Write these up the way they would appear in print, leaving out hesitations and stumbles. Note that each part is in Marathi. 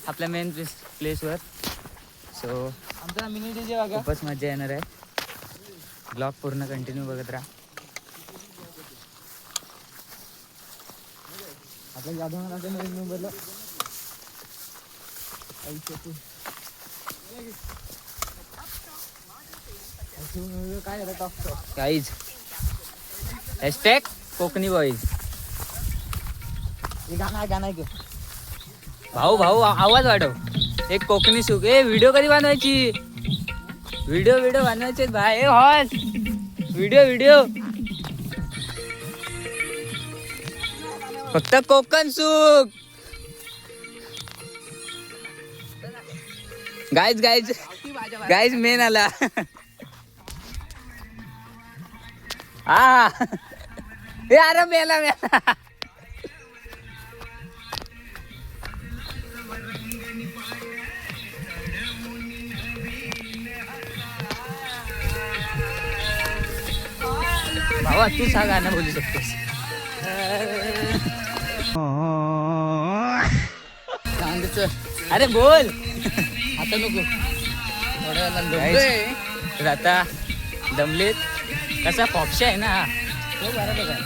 आपल्या मेन प्लेसवर. सो आमचा मिनी डीजे बघा. खूपच मजा येणार आहे. ब्लॉग पूर्ण कंटिन्यू बघत राहा. आपल्या जाधव नवीन नंबरला काय झालं top guys hashtag Konkani boys. गाणं आहे भाऊ भाऊ आवाज वाढव. एक कोकणी सुख. ए व्हिडिओ कधी बनवायची? व्हिडिओ बनवायचे भाई. ए हॉल व्हिडिओ फक्त कोकण सुख. गाईज मेन आला. हा ए अरे मेला. भावा तू हा गाणं बोलू शकतोस. अरे बोल आता नको. तर आता दमलेत. कसा पॉप्शा आहे ना.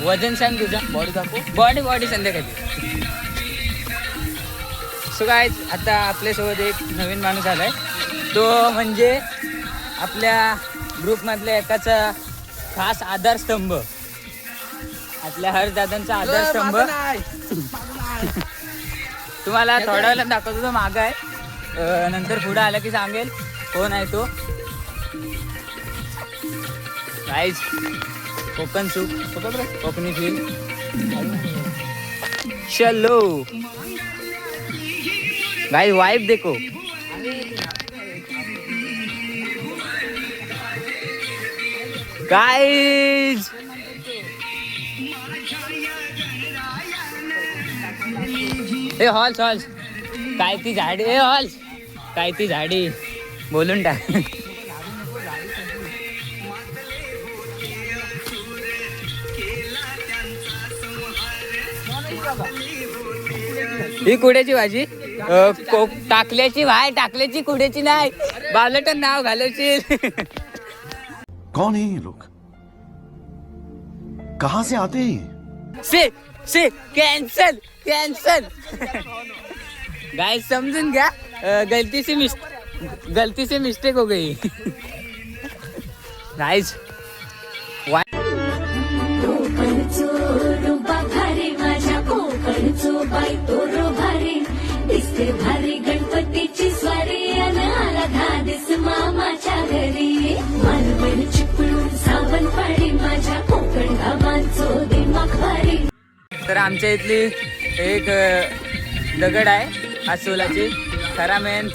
वजन सांग तुझा. बॉडी दाखव. बॉडी संध्याकाळी. सो गाईज आता आपल्यासोबत एक नवीन माणूस आलाय. तो म्हणजे आपल्या ग्रुपमधल्या एकाचा खास आधारस्तंभ. आपल्या हर्षदादांचा आधारस्तंभ. तुम्हाला थोड्या वेळाला दाखवतो. तो मागं आहे. नंतर पुढे आला की सांगेल कोण आहे तो. गाईज कोकण सुख कोकणी फील. चलो गाइस वाइब देखो. गाइस ए हॉल्स काय ती झाडी. ए हॉल्स काय ती झाडी बोलून टाक. ही कुड्याची भाजी. टाकल्याची भाई. टाकल्याची कुड्याची नाही. बालटन नाव घालवशील. कौन है ये लोग? कहां से आते हैं? से कैंसल. गाइस समझून घ्या. गलती से मिस्टेक हो गई. गाइस भारी गणपतीची स्वारी आला धादिस मामाच्या घरी. मालवण चिपळूण सावंतवाडी माझ्या कोकण गावांचो दिमाग भारी. तर आमच्या इथली एक दगड आहे अस्वलाची. खरा मेन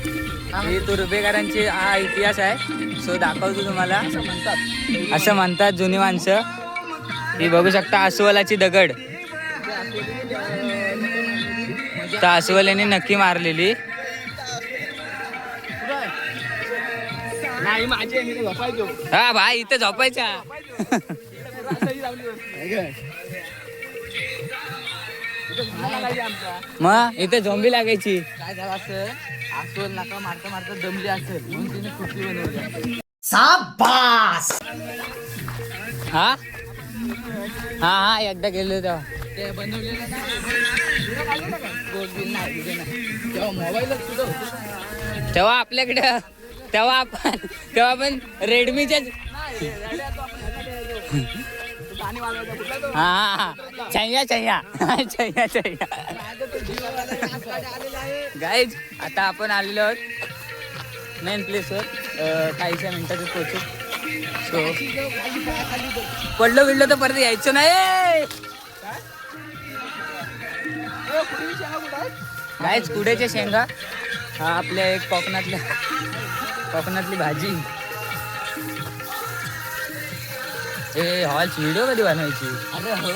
ही तुर्भेकरांची हा इतिहास आहे. सो दाखवतो तुम्हाला. असं म्हणतात जुनी माणसं. ही बघू शकता अस्वलाची दगड. तर अस्वलाने नक्की मारलेली. नाही माझी झोपायचो. हा भाई इथं झोपायचा. मग इथे झोंबी लागायची. काय झालं असं अस्वल नाका मारता दमली असेल म्हणून तिने खुर्ची बनवली. हा एकदा गेलो तेव्हा. ते बनवलेलं नाही. तेव्हा मोबाईलच कुठं होतं. तेव्हा आपल्याकडं तेव्हा आपण रेडमीच्याच. हा छैया. गाईज आता आपण आलेलो आहोत मेन प्लेसवर. काहीशा मिनिटातच पोहोचू. सो पडलो तर परत यायचं नाही. गाईज कुड्याच्या शेंगा. हा आपल्या एक कोकणातली भाजी. ए हॉल्स व्हिडिओ कधी बनवायची? अरे हो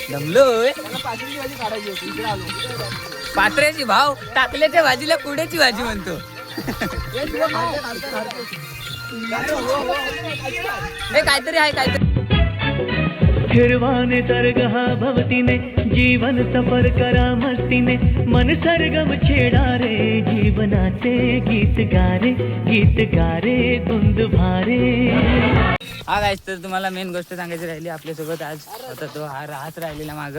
दमलोय. पाचवीची भाजी काढायची होती. इकडे आलो. पात्र्याची भाव. टाकल्याच्या भाजीला कुड्याची भाजी म्हणतो. हे काहीतरी आहे. हिरवाने तरगहा भवतीने जीवन सफर करा मस्तीने मन सरगम छेडा रे जीवनाचे गीत गारे धुंद भारे. हा गाईस, तर तुम्हाला मेन गोष्ट सांगायची राहिली आपल्यासोबत आज आता तो हा राहत राहिलेला माग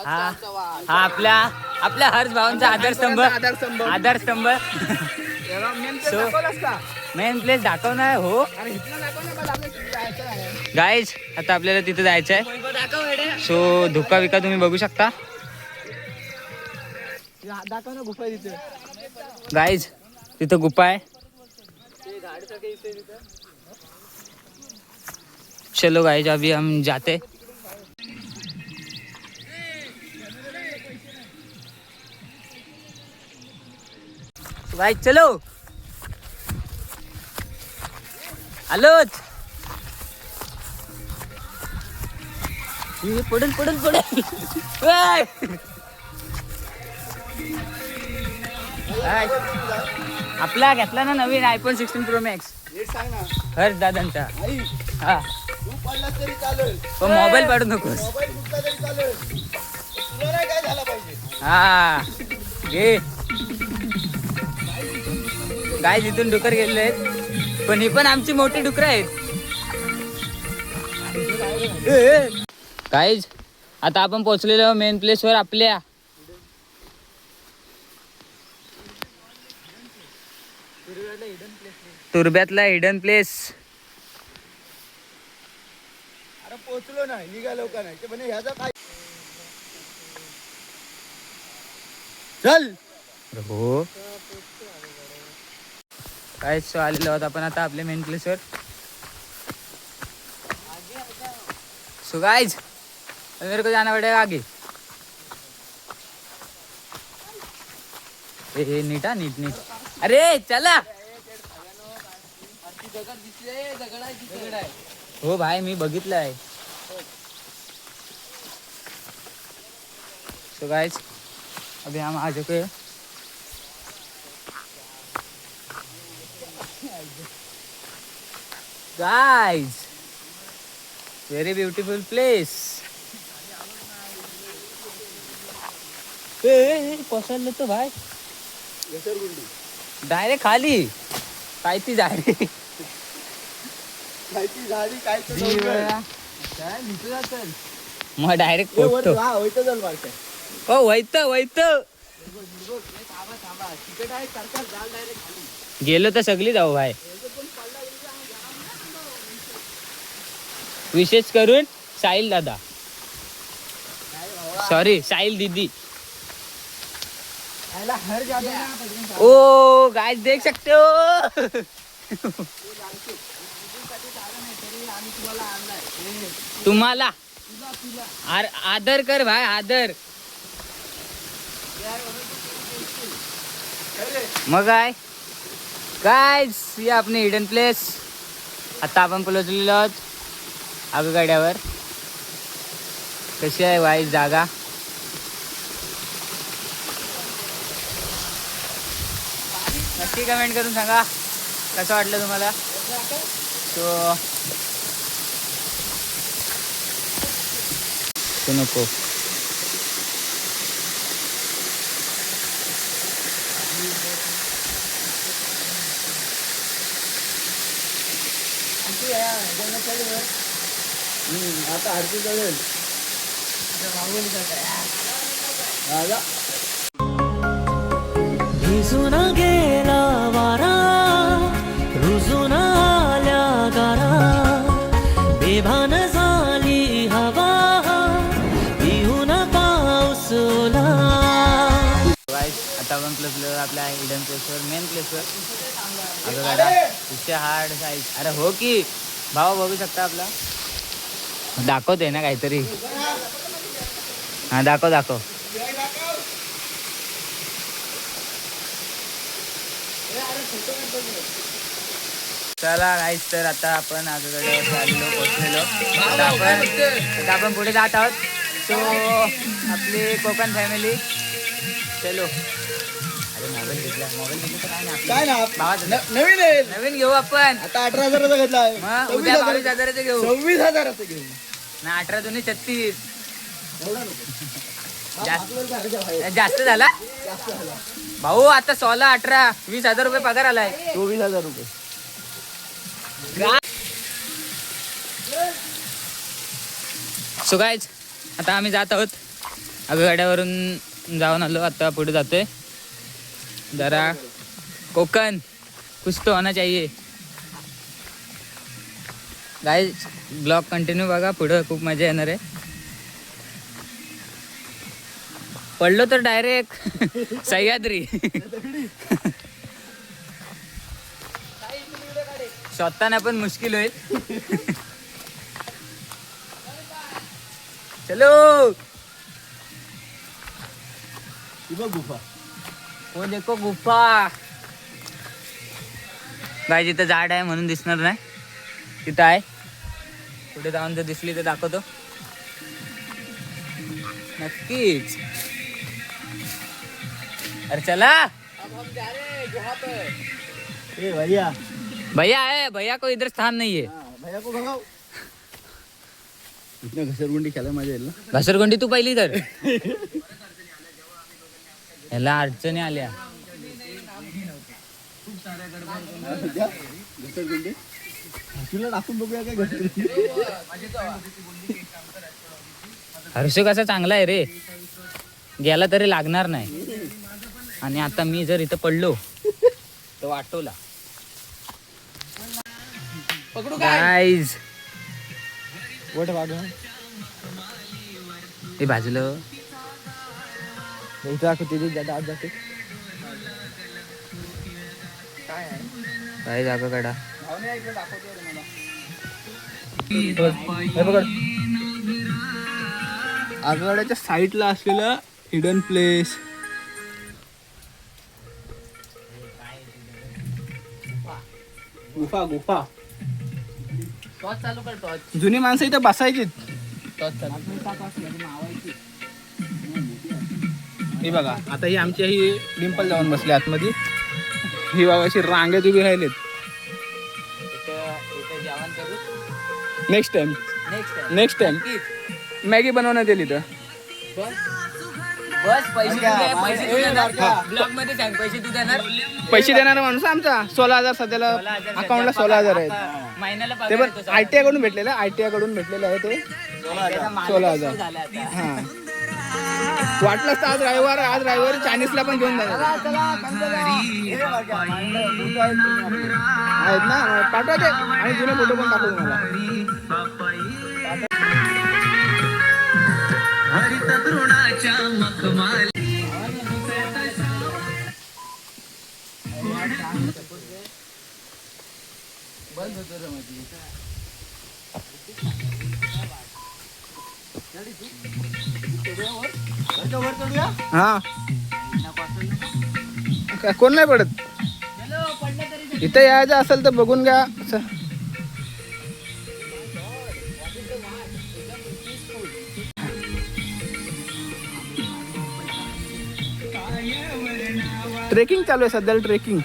हा आपल्या हर्ष भावांचा आधारस्तंभ सो मेन प्लेस दाखवणार हो गाईज. आता आपल्याला तिथे जायचं आहे. सो धुका विका तुम्ही बघू शकता गाईज. तिथं गुफा आहे. चलो गाइस, अभी हम जाते. गाइस चलो, आलोच. पडल आपला घेतला ना नवीन आयफोन 16 प्रो मॅक्स हर्ष दादांचा. हा पण मोबाईल पाडू नकोस. हा घे गाय. तिथून डुकर गेलेले आहेत, पण ही पण आमची मोठी डुकर आहेत गाईज. आता आपण पोहोचलेलो मेन प्लेस वर आपल्या. तुर्ब्यातला हिडन प्लेस. पोहोचलो नाही, निघालो का नाही पण ह्याचा काय. चल हो काय आलेलो आहोत आपण आता आपल्या मेन प्लेस वर. सो गाइस, मेरे को जाना पड़ेगा आगे. नीट. अरे चला. हो भाई, मी बघितलं आहे. सो गाइस, अभी हम आ चुके हैं. Guys, very beautiful place. पसंद तो भाई डायरेक्ट खाली काय ती झाडी. मग डायरेक्ट पोहोचतो. हो वैत गेलो तर सगळी जाऊ भाई. विशेष करून साहिल दादा, सॉरी साहिल दीदी. ओ गाइस देख सकते हो. तुम्हाला आदर कर भाई, आदर. मग काय गाइस, ये आपली हिडन प्लेस. आता आपण पोहोचलेलो आहोत आगगाड्यावर. कशी आहे वाईट जागा. नक्की कमेंट करून सांगा कसं वाटलं तुम्हाला. तो नको. आता आरती कळेल. भिजून गेला वारा रुजून आल्या गारा बेभान झाली हवा पिऊन पाऊस ओला. आता आपण प्लसलो आपल्या हिडन प्लेसवर, मेन प्लेसवर. आगगाडा इतके हार्ड साईज. अरे हो की भावा, बघू शकता आपला. दाखवते ना काहीतरी. हा दाखव. चला गाईस, तर आता आपण आगगाड्यावर आलेलो, पोहोचलेलो. आता आपण पुढे जात आहोत. सो आपली कोकण फॅमिली. चलो. अरे मोबाईल घेतला तर काय ना नवीन नवीन घेऊ आपण. आता 18,000चा घेतला. मग उद्या 22,000चा घेऊ. 26,000चा घेऊ. ना 18 दुनी 36. जास्त झाला भाऊ. आता 16, 18, 20,000 रुपये पगार आलाय. 24,000 रुपये. सो गाईज आता आम्ही जात आहोत. आगगाड्यावरून जाऊन आलो. आता पुढे जातोय. जरा कोकण कुछ तो होना चाहिए. गाईज ब्लॉग कंटिन्यू बघा. पुढं खूप मजा येणार आहे. पडलो तर डायरेक्ट सह्याद्री. स्वतःना पण मुश्किल होईल. चलो. गुफा. वो देखो गुफा. गाय जिथं झाड आहे म्हणून दिसणार नाही. तिथं आहे. पुढे जाऊन जर दिसली तर दाखवतो नक्कीच. अरे चला. ए भैया. भैया है. भैया को इधर स्थान नहीं है. भैया को भगाओ. इथनं घसरगुंडी खेळायला मजा येईल ना. घसरगुंडी तू पहिली कर. याला अडचणी आल्या. घसरगुंडी तुला टाकून बघूया काय घसरगुंडी. हर्षू कसा चांगला आहे रे. गेला तरी लागणार नाही. आणि आता मी जर इथं पडलो तर वाटोला. पकडू गाईज वट वाढू. हे भाजलं. इथं दाखवते जाता आज जाते. काय जागा काढा. आगगाड्याच्या साईडला असलेलं हिडन प्लेस. गुफा गुफा. टॉर्च चालू कर. टॉर्च. जुनी माणसं इथं बसायची. टॉर्च चालू. ही बघा आता ही आमची ही डिंपल जाऊन बसली आतमध्ये. ही बघा अशी रांगेत उभी राहिलेत. इथं जेवण करू next time. Next time. Maggi बनवण्यात येईल इथं. बस पैसे पैसे देणार. ब्लॉग मध्ये सांग पैसे तू देणार. पैसे देणारा माणूस आमचा 16,000 सध्याला अकाउंटला 16,000 आहेत. महिन्याला ते पगार पण येतो. ITI कडून भेटलेलं. ITI कडून भेटलेलं आहे ते. त्याचा मालक 16,000. झाला आता. हा वाटलंच तर आज रविवारी चायनीजला पण घेऊन जाणार आहेत ना. पाठवा ते आणि जुने फोटो पण टाकू तुम्हाला. हा कोण नाही पडत. इथं यायचं असेल तर बघून घ्या. ट्रेकिंग चालू आहे सध्या. ट्रेकिंग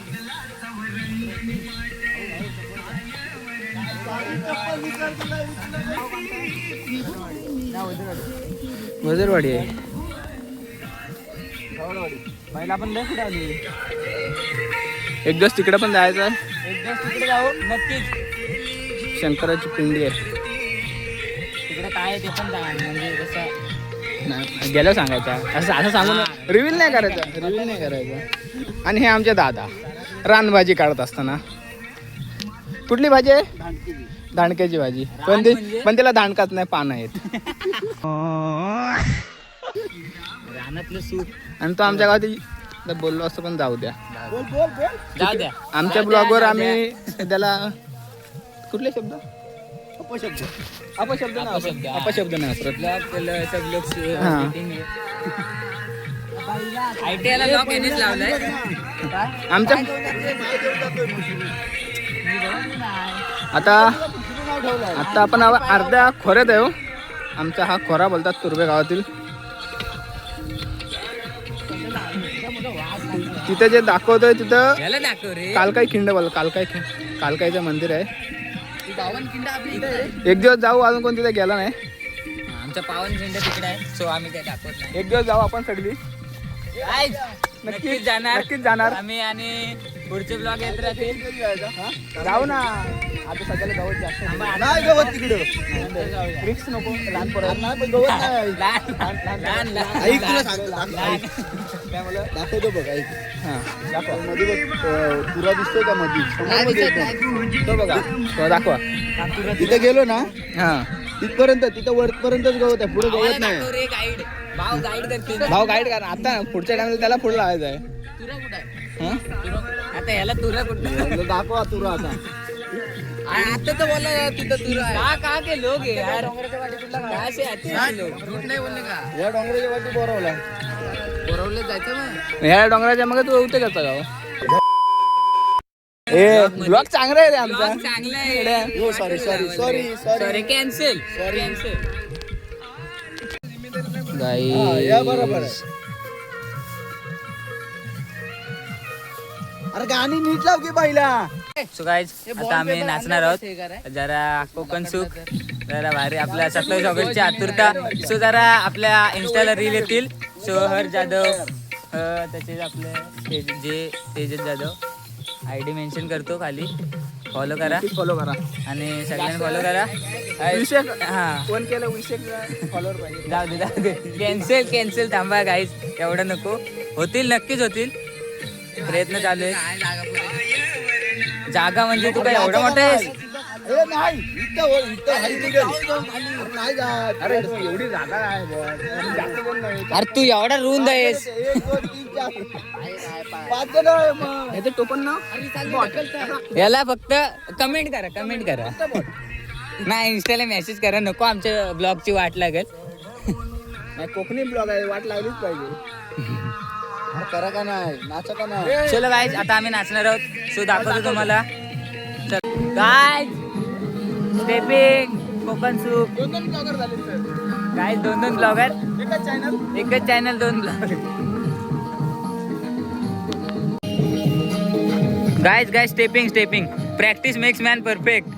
वजरवाडी आहे. पहिला पण लय कुठे आली. एक दिवस तिकडे पण जायचं. एक दिवस तिकडे जाऊ नक्कीच. शंकराची पिंडी आहे. तिकडे काय आहे ते पण सांगा. म्हणजे कसं नाही गेलं सांगायचं. असं सांगून रिव्हील नाही करायचं. आणि हे आमचे दादा रानभाजी काढत असताना. कुठली भाजी आहे. दांडक्याची भाजी. पण त्याला दांडकाच नाही पानं आहेत. रानातलं सूप. आणि तो आमच्या गावात बोललो असं पण जाऊ द्या. जाऊ द्या. आमच्या ब्लॉगवर आम्ही त्याला कुठले शब्द अपशब्द नाही वापरत. ब्लॉग केलं सब लोक हा. ITI ला लॉक यांनीच लावलाय. आमच्या आता आपण अर्ध्या खोऱ्यात आहे. आमचा हा खोरा बोलतात तुर्भे गावातील. तिथे जे दाखवतोय तिथं याला दाखव रे. कालकाई खिंड बोल. कालकाईचं मंदिर आहे. बावन किंड आपली इथं आहे. एक दिवस जाऊ. अजून कोण तिथे गेला नाही. आमचा पावनखिंड तिकडे आहे, सो आम्ही काही दाखवत नाही. एक दिवस जाऊ आपण सगळी. Guys, नक्कीच जाणार. नक्कीच जाणार. आम्ही आणि पुढचे ब्लॉग येत राहतील. जाऊ ना आता सध्याला गवत जास्त नाही गवत तिकडे रिक्स नको लहान नाही पण गवत नाही लहान ऐक तुला सांगतो त्यामुळे दाखवतो बघ ऐक हां दाखवा मध्ये बघ तुरा दिसतोय का मध्ये तो बघा तो दाखवा तिथे गेलो ना हां तिथपर्यंत तिथं वरपर्यंतच गवत आहे पुढे गवत नाही गाईड भाव गाईड करते. भाऊ गाईड करा आता पुढच्या टाइमला त्याला पुढे लावायचं आहे. तुरा कुठं आहे? हां आता याला तुरा कुठं? दाखवा तुरा आता आता तर बोला तिथं तुरा आहे. का के लोग आहे यार, कहाँ से आते हैं लोग? झूठ नाही बोलणे का? या डोंगराच्या वाटी बोरवला बोरवलं जायचं मग. ह्या डोंगराच्या मग तू उठते करता गाव ए ब्लॉग चांगला आहे रे आमचा. Vlog चांगला आहे. हो sorry sorry sorry sorry sorry cancel cancel. या बरोबर आहे. अरे गाणी नीट लाव की पहिला सो गाईज आता आम्ही नाचणार आहोत जरा कोकण सुख जरा भारी आपल्या 27 ऑगस्टची आतुरता. सो जरा आपल्या इंस्टाला रील येतील. सोहर जाधव त्याचे आपले जे तेजस जाधव ID मेन्शन करतो खाली, फॉलो करा फॉलो करा. आणि सगळ्यांनी फॉलो करा. हां फोन केलं विषय फॉलोअर पाहिजे. जाऊ दे कॅन्सल थांबा गाईज, एवढं नको. होतील नक्कीच होतील, प्रयत्न चालू आहे. जागा म्हणजे तू काय एवढं मोठं आहेस? ए नाही इथं हाई निघेल. नाही जात अरे एवढी जागा आहे बुवा. जास्त कोण नाही. अरे तू एवढा रुंद आहेस. 1 2 3 4 5 जण आहे मग याचं टोपण नाव याला फक्त कमेंट करा नाही इंस्टाला मेसेज करा, नको आमच्या ब्लॉगची वाट लागेल. नाही कोकणी ब्लॉग आहे, वाट लावलीच पाहिजे. करा का नाही नाचा का नाही चलो गाईज आता आम्ही नाचणार आहोत. सो दाखवतो तुम्हाला. Guys stepping Konkan soup. दोन ब्लॉगर झाले सर. गाईज 2 ब्लॉगर, एकच channel 2 blogger. Guys stepping practice makes man perfect.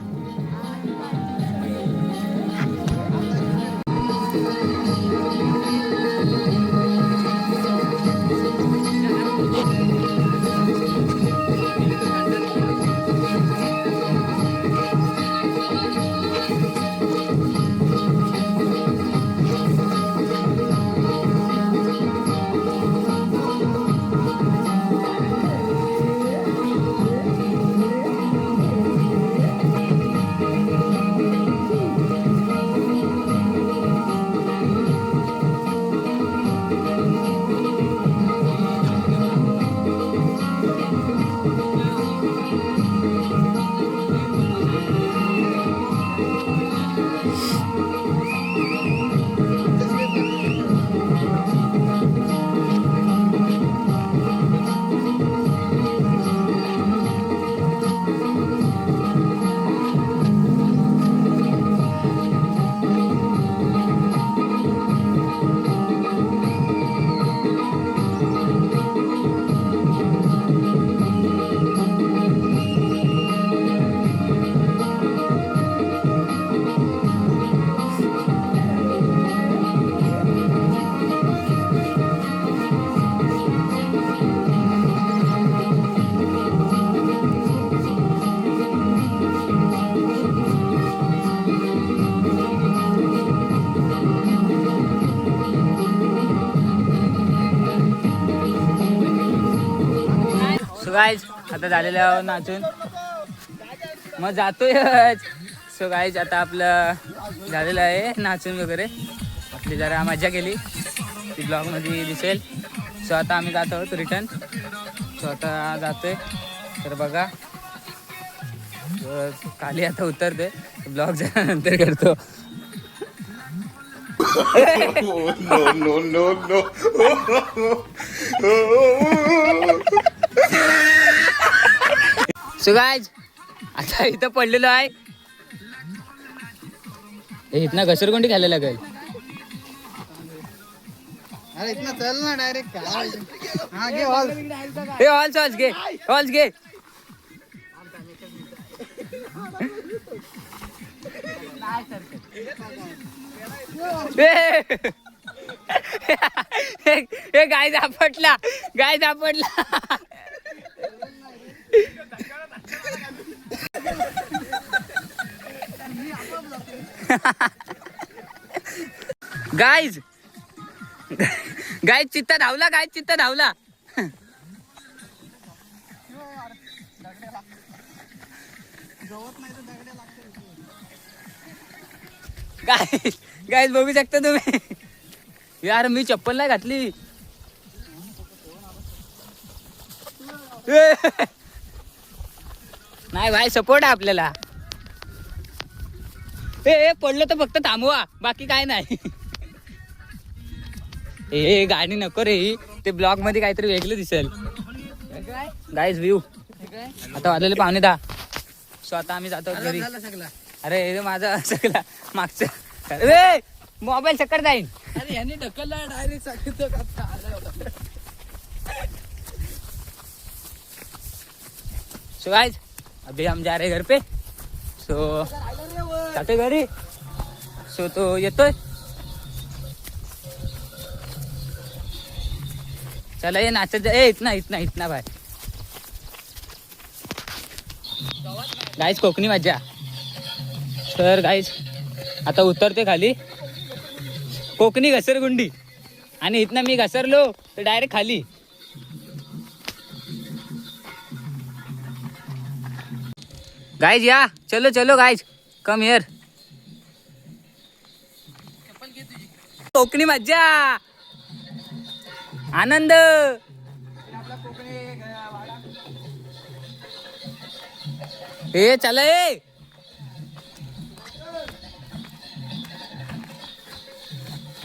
So guys आता झालेलं आहे नाचून, मग जातोय. सो गाईज आता आपलं झालेलं आहे नाचून वगैरे, आपली जरा मजा केली ती ब्लॉगमध्ये दिसेल. सो आता आम्ही जात आहोत रिटर्न. सो आता जातोय तर बघा खाली आता उतरते, ब्लॉग जरा नंतर करतो. no. सो गाईज आता इथं पडलेलो आहे. इथनं घसरगुंडी खायला लागेल. अरे इतना चल ना डायरेक्ट हा घे हॉल्स घे. हे गाय सापडला, गाय सापडला. गाईज गाय चित्ता धावला, गाय चित्ता धावला. गाईज बघू शकता तुम्ही. यार मी चप्पल नाही घातली. नाही भाई, सपोर्ट आहे आपल्याला. ए पडलं तर फक्त थांबवा, बाकी काय नाही. ए गाडी नको रे, ते ब्लॉग मध्ये काहीतरी वेगळं दिसेल. गाईज व्ह्यू आता वाजलेले 9:45. सो आता आम्ही जातो घरी. अरे हे माझा सगळा मागचं मोबाईल चक्कर जाईल. अरे यांनी ढकलला डायरेक्ट सांगितलं. सो गाइस अभी हम जा रहे घर पे. सो जाते घरी. सो तो येतोय. चला ये नाचत जा. इतना इतना इतना भाई. गाइस कोकणी मज्जा. तर गाइस आता उतरते खाली. कोकणी घसरगुंडी आणि इथनं मी घसरलो तर डायरेक्ट खाली. गाइस या चलो चलो गाइस कम हियर. कोकणी मज्जा आनंद. ए चला ए.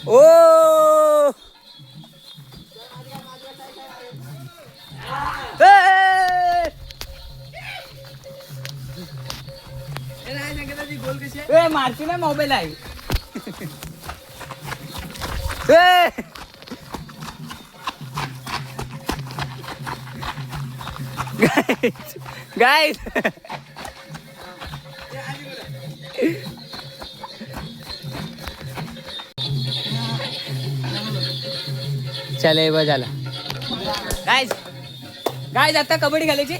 ओ मारती ना मोबाईल आहे. गाइस चले बस झाला. गाइस गाइस आता कबड्डी घालायची.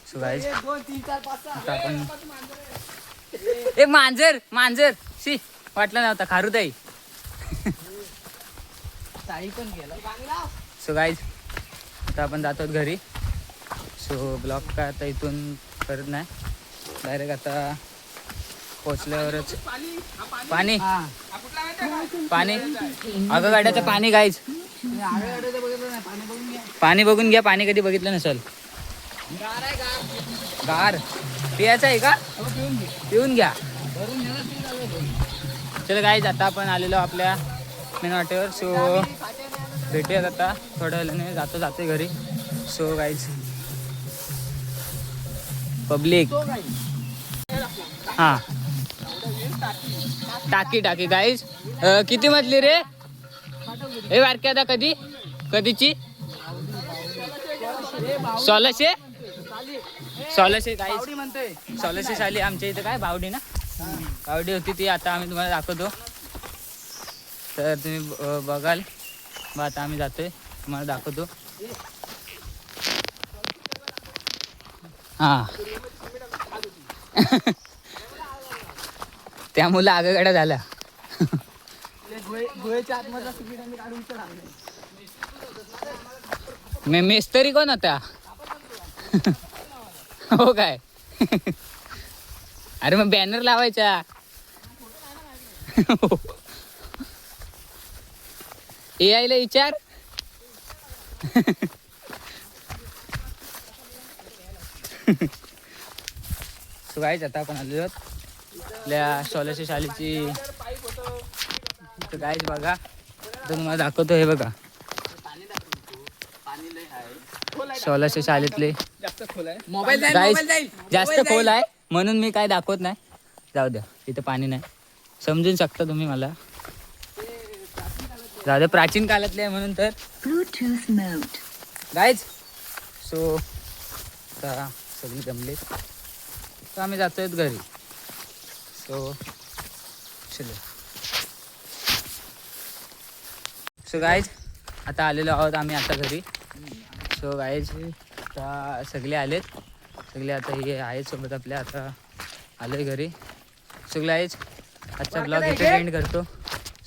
सो गाइस आपण एक मांजर मांजर सी वाटलं नव्हता खारुताई. सो गाइस आता आपण जातो घरी. सो ब्लॉग काय आता इथून करत नाही, डायरेक्ट आता पोचल्यावरच. पाणी पाणी अगं गाड्याचं पाणी. गाईज पाणी बघून घ्या. पाणी कधी बघितलं नसेल. गार पियाचं आहे का? पिऊन घ्या. चल गाईज आता आपण आलेलो आपल्या मेन वाटेवर. सो भेटूयात आता थोड्या वेळाने. जातो घरी. सो गाईज पब्लिक हा टाकी टाकी गाईज. किती म्हटली रे हे बारक्या? आता कधीची 1600 गाईज. 1600 साली आमच्या इथं काय बावडी ना, बावडी होती ती. आता आम्ही तुम्हाला दाखवतो तर तुम्ही बघाल. मग आता आम्ही जातोय तुम्हाला दाखवतो. हा त्या मुलं आगगाड्या झाल्या. मेस्तरी कोण होता? हो काय? अरे मग बॅनर लावायचा. AI ला विचार. सो गाईज आता आपण आलो आपल्या 1600 शाळेची. गाईज बघा तर तुम्हाला दाखवतो. हे बघा 1600 शाळेतले गाईज. जास्त खोल आहे म्हणून मी काय दाखवत नाही. जाऊ द्या, इथं पाणी नाही. समजून शकता तुम्ही मला. जाऊ द्या, प्राचीन काळातले आहे म्हणून. तर गाईज सो आता सगळी जमली तर आम्ही जातोय घरी. सो चलो. सो गाईज आता आलेलो आहोत आम्ही आता घरी. सो गाईज आता सगळे आलेत, सगळे आता हे आहेत सोबत आपल्या. आता आलोय घरी. सो गाईज आजचा ब्लॉग इथे एंड करतो.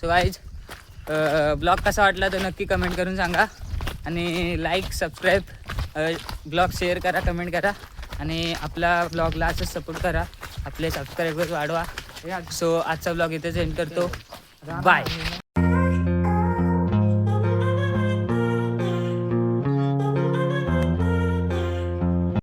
सो गाईज ब्लॉग कसा वाटला तर नक्की कमेंट करून सांगा आणि लाईक सबस्क्राईब ब्लॉग शेअर करा, कमेंट करा आणि आपला ब्लॉगला असंच सपोर्ट करा. आपले सबस्क्रायबर वाढवा. सो आजचा ब्लॉग इथेच एंड करतो. बाय.